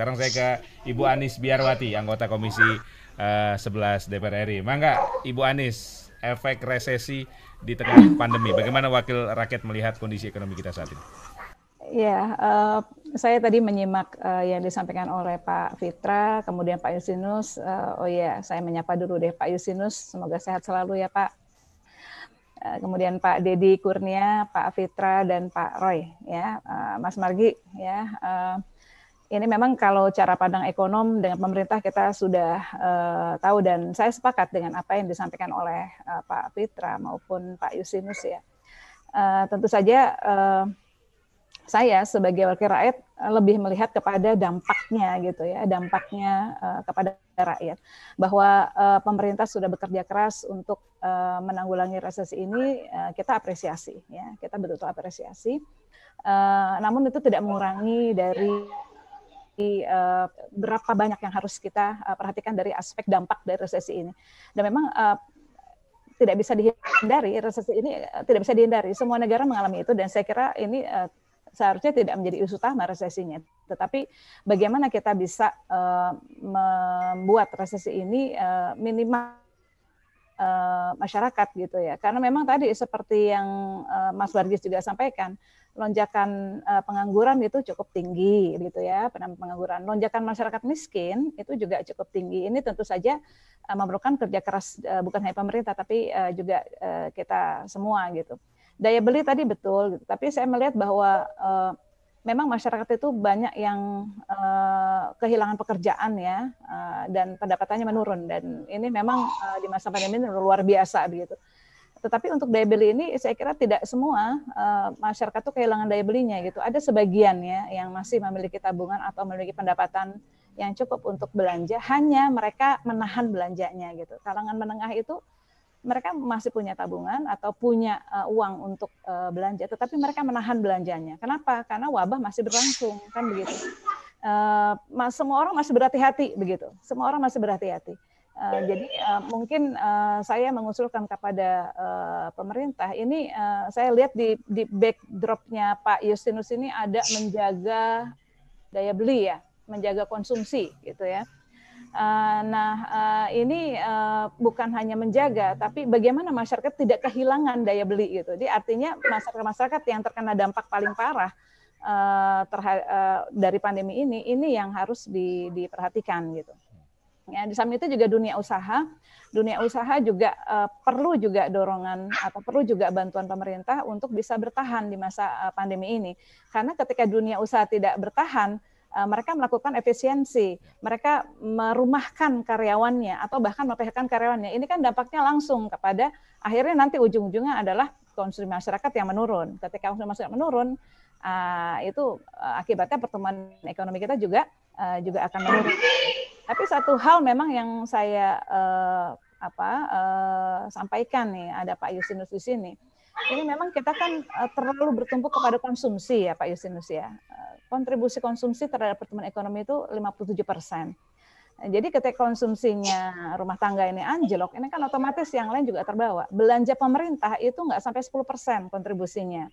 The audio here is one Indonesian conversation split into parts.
Sekarang saya ke Ibu Anis Biarwati, anggota Komisi 11 DPR RI. Mangga, Ibu Anis, efek resesi di tengah pandemi. Bagaimana Wakil Rakyat melihat kondisi ekonomi kita saat ini? Ya, saya tadi menyimak yang disampaikan oleh Pak Fitra, kemudian Pak Yusinus. Oh ya, saya menyapa dulu deh Pak Yusinus. Semoga sehat selalu ya Pak. Kemudian Pak Dedi Kurnia, Pak Fitra, dan Pak Roy, ya, Mas Margi, ya. Ini memang kalau cara pandang ekonom dengan pemerintah kita sudah tahu, dan saya sepakat dengan apa yang disampaikan oleh Pak Fitra maupun Pak Yusinus ya. Tentu saja saya sebagai wakil rakyat lebih melihat kepada dampaknya gitu ya, dampaknya kepada rakyat, bahwa pemerintah sudah bekerja keras untuk menanggulangi resesi ini, kita apresiasi ya, kita betul-betul apresiasi. Namun itu tidak mengurangi dari berapa banyak yang harus kita perhatikan dari aspek dampak dari resesi ini. Dan memang tidak bisa dihindari, resesi ini tidak bisa dihindari. Semua negara mengalami itu, dan saya kira ini seharusnya tidak menjadi isu utama resesinya. Tetapi bagaimana kita bisa membuat resesi ini minimal masyarakat gitu ya. Karena memang tadi seperti yang Mas Bargis juga sampaikan, lonjakan pengangguran itu cukup tinggi gitu ya, pengangguran. Lonjakan masyarakat miskin itu juga cukup tinggi. Ini tentu saja memerlukan kerja keras bukan hanya pemerintah tapi juga kita semua gitu. Daya beli tadi betul, gitu. Tapi saya melihat bahwa memang masyarakat itu banyak yang kehilangan pekerjaan ya, dan pendapatannya menurun, dan ini memang di masa pandemi ini luar biasa begitu. Tetapi untuk daya beli ini saya kira tidak semua masyarakat itu kehilangan daya belinya gitu. Ada sebagian ya yang masih memiliki tabungan atau memiliki pendapatan yang cukup untuk belanja, hanya mereka menahan belanjanya gitu. Kalangan menengah itu mereka masih punya tabungan atau punya uang untuk belanja, tetapi mereka menahan belanjanya. Kenapa? Karena wabah masih berlangsung, kan begitu. Semua orang masih berhati-hati begitu. Semua orang masih berhati-hati. Jadi mungkin saya mengusulkan kepada pemerintah ini, saya lihat di backdropnya Pak Justinus ini ada menjaga daya beli ya, menjaga konsumsi gitu ya. Ini bukan hanya menjaga, tapi bagaimana masyarakat tidak kehilangan daya beli gitu. Jadi artinya masyarakat yang terkena dampak paling parah dari pandemi ini yang harus diperhatikan gitu. Ya, di samping itu juga dunia usaha juga perlu juga dorongan atau perlu juga bantuan pemerintah untuk bisa bertahan di masa pandemi ini. Karena ketika dunia usaha tidak bertahan, mereka melakukan efisiensi, mereka merumahkan karyawannya atau bahkan memphk karyawannya. Ini kan dampaknya langsung kepada akhirnya nanti ujung-ujungnya adalah konsumsi masyarakat yang menurun. Ketika konsumsi masyarakat menurun, itu akibatnya pertumbuhan ekonomi kita juga akan menurun. Tapi satu hal memang yang saya sampaikan nih, ada Pak Yusinus di sini. Ini memang kita kan terlalu bertumpu kepada konsumsi ya Pak Yusinus ya. Kontribusi konsumsi terhadap pertumbuhan ekonomi itu 57%. Jadi ketika konsumsinya rumah tangga ini anjlok, ini kan otomatis yang lain juga terbawa. Belanja pemerintah itu nggak sampai 10% kontribusinya.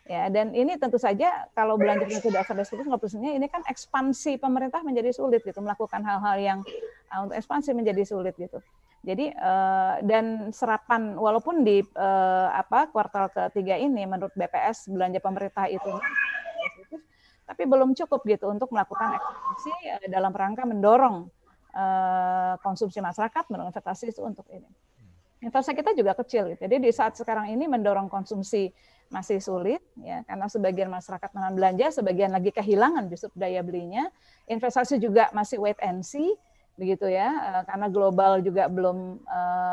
Ya, dan ini tentu saja kalau belanjanya tidak sampai 10%, ini kan ekspansi pemerintah menjadi sulit gitu, melakukan hal-hal yang untuk ekspansi menjadi sulit gitu. Jadi dan serapan walaupun di kuartal ketiga ini menurut BPS belanja pemerintah itu positif, tapi belum cukup gitu untuk melakukan ekspansi dalam rangka mendorong konsumsi masyarakat, mendorong investasi itu untuk ini. Investasi kita juga kecil gitu. Jadi di saat sekarang ini mendorong konsumsi masih sulit ya, karena sebagian masyarakat menahan belanja, sebagian lagi kehilangan justru daya belinya. Investasi juga masih wait and see begitu ya, karena global juga belum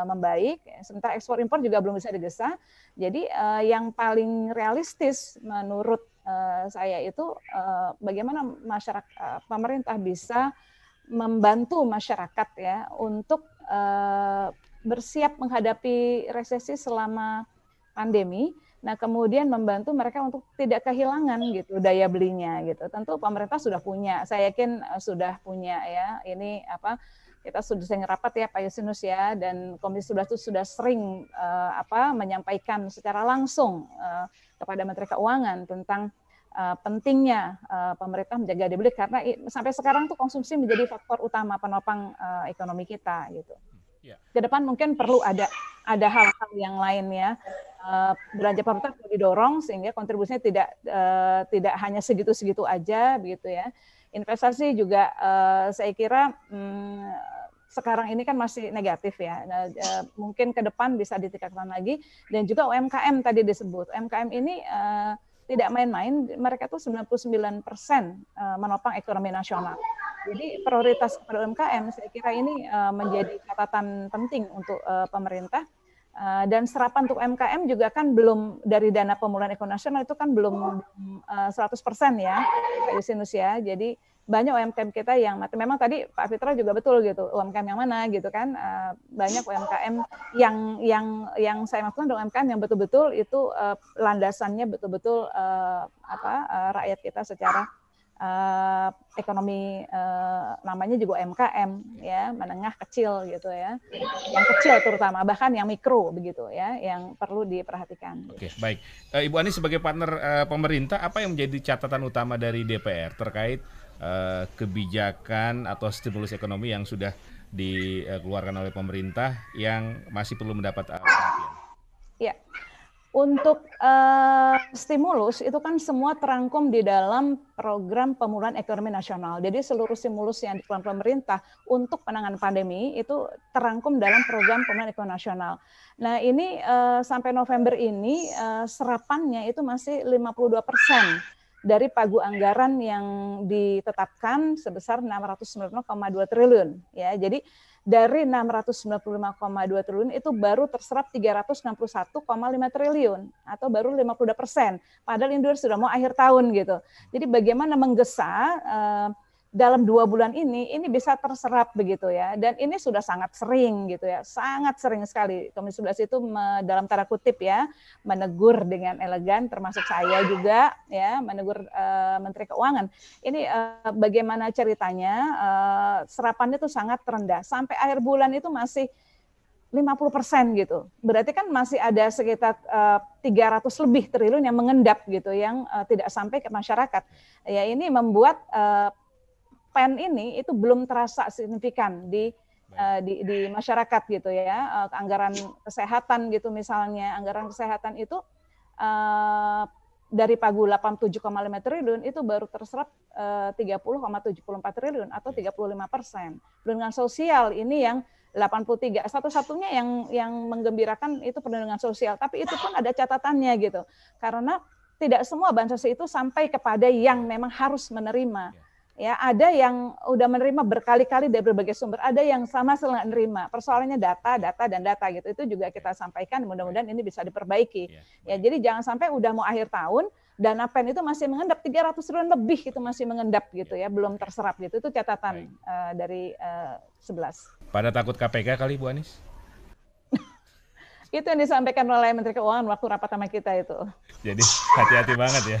membaik, sementara ekspor impor juga belum bisa digesa. Jadi yang paling realistis menurut saya itu bagaimana masyarakat pemerintah bisa membantu masyarakat ya untuk bersiap menghadapi resesi selama pandemi. Nah, kemudian membantu mereka untuk tidak kehilangan gitu daya belinya gitu. Tentu pemerintah sudah punya, saya yakin sudah punya ya. Ini kita sudah sering rapat ya Pak Yusinus ya, dan Komisi 11 itu sudah sering menyampaikan secara langsung kepada Menteri Keuangan tentang pentingnya pemerintah menjaga daya beli karena sampai sekarang tuh konsumsi menjadi faktor utama penopang ekonomi kita gitu. Ke depan mungkin perlu ada hal-hal yang lain ya. Belanja pemerintah perlu didorong sehingga kontribusinya tidak hanya segitu-segitu aja begitu ya. Investasi juga saya kira sekarang ini kan masih negatif ya. Nah, mungkin ke depan bisa ditingkatkan lagi dan juga UMKM tadi disebut. UMKM ini tidak main-main, mereka tuh 99% menopang ekonomi nasional. Jadi prioritas kepada UMKM saya kira ini menjadi catatan penting untuk pemerintah. Dan serapan untuk UMKM juga kan belum dari dana pemulihan ekonomi nasional itu kan belum 100% ya, Pak Yusinus ya. Jadi banyak UMKM kita yang memang tadi Pak Fitra juga betul gitu, UMKM yang mana gitu kan, banyak UMKM yang saya maksudkan UMKM yang betul-betul itu landasannya betul-betul rakyat kita secara ekonomi, namanya juga UMKM ya, menengah kecil gitu ya, yang kecil terutama bahkan yang mikro begitu ya, yang perlu diperhatikan. Oke, baik. Ibu Anis sebagai partner pemerintah, apa yang menjadi catatan utama dari DPR terkait kebijakan atau stimulus ekonomi yang sudah dikeluarkan oleh pemerintah yang masih perlu mendapat perhatian? Ya, untuk stimulus itu kan semua terangkum di dalam program pemulihan ekonomi nasional. Jadi seluruh stimulus yang dikeluarkan pemerintah untuk penanganan pandemi itu terangkum dalam program pemulihan ekonomi nasional. Nah ini sampai November ini serapannya itu masih 52% dari pagu anggaran yang ditetapkan sebesar 690,2 triliun ya. Jadi dari 695,2 triliun itu baru terserap 361,5 triliun atau baru 52%. Padahal ini sudah mau akhir tahun gitu. Jadi bagaimana menggesa dalam 2 bulan ini bisa terserap begitu ya. Dan ini sudah sangat sering gitu ya, sangat sering sekali. Komisi 11 itu dalam tanda kutip ya menegur dengan elegan, termasuk saya juga ya menegur Menteri Keuangan. Ini bagaimana ceritanya serapannya itu sangat rendah. Sampai akhir bulan itu masih 50% gitu. Berarti kan masih ada sekitar 300 lebih triliun yang mengendap gitu, yang tidak sampai ke masyarakat. Ya ini membuat PEN ini itu belum terasa signifikan di masyarakat gitu ya. Anggaran kesehatan gitu misalnya, anggaran kesehatan itu dari pagu 87,5 triliun itu baru terserap 30,74 triliun atau 35%. Perlindungan sosial ini yang 83, satu-satunya yang menggembirakan itu perlindungan sosial, tapi itu pun ada catatannya gitu. Karena tidak semua bansos itu sampai kepada yang memang harus menerima. Ya, ada yang udah menerima berkali-kali dari berbagai sumber, ada yang sama sekali nggak menerima. Persoalannya data gitu. Itu juga kita sampaikan, mudah-mudahan ini bisa diperbaiki. Ya, jadi jangan sampai udah mau akhir tahun, dana PEN itu masih mengendap 300 triliun lebih itu masih mengendap gitu ya, belum terserap gitu. Itu catatan dari 11. Pada takut KPK kali Bu Anis? Itu yang disampaikan oleh Menteri Keuangan waktu rapat sama kita itu. Jadi hati-hati banget ya,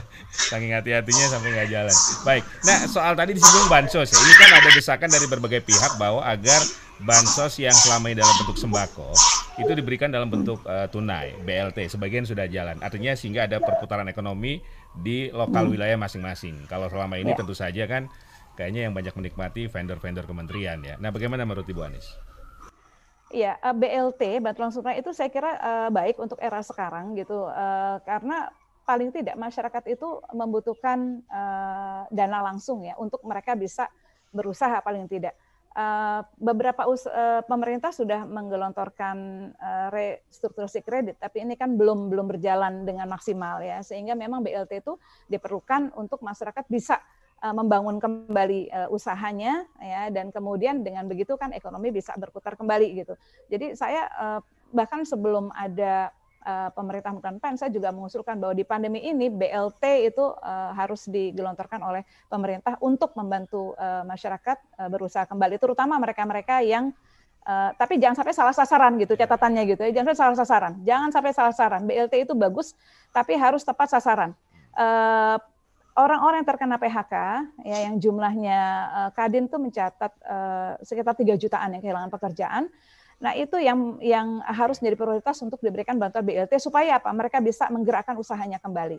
saking hati-hatinya sampai nggak jalan. Baik, nah soal tadi disinggung bansos ya, ini kan ada desakan dari berbagai pihak bahwa agar bansos yang selama ini dalam bentuk sembako itu diberikan dalam bentuk tunai, BLT, sebagian sudah jalan. Artinya sehingga ada perputaran ekonomi di lokal wilayah masing-masing. Kalau selama ini tentu saja kan kayaknya yang banyak menikmati vendor-vendor kementerian ya. Nah bagaimana menurut Ibu Anis? Ya, BLT, bantuan langsung tunai itu saya kira baik untuk era sekarang gitu, karena paling tidak masyarakat itu membutuhkan dana langsung ya untuk mereka bisa berusaha paling tidak. Beberapa pemerintah sudah menggelontorkan restrukturisasi kredit, tapi ini kan belum berjalan dengan maksimal ya, sehingga memang BLT itu diperlukan untuk masyarakat bisa membangun kembali usahanya ya, dan kemudian dengan begitu kan ekonomi bisa berputar kembali gitu. Jadi saya bahkan sebelum ada pemerintah melakukan PEN, saya juga mengusulkan bahwa di pandemi ini BLT itu harus digelontorkan oleh pemerintah untuk membantu masyarakat berusaha kembali, terutama mereka-mereka yang tapi jangan sampai salah sasaran gitu catatannya gitu ya, jangan sampai salah sasaran, jangan sampai salah sasaran. BLT itu bagus tapi harus tepat sasaran. Orang-orang yang terkena PHK ya, yang jumlahnya Kadin tuh mencatat sekitar 3 jutaan yang kehilangan pekerjaan. Nah itu yang harus menjadi prioritas untuk diberikan bantuan BLT supaya apa? Mereka bisa menggerakkan usahanya kembali.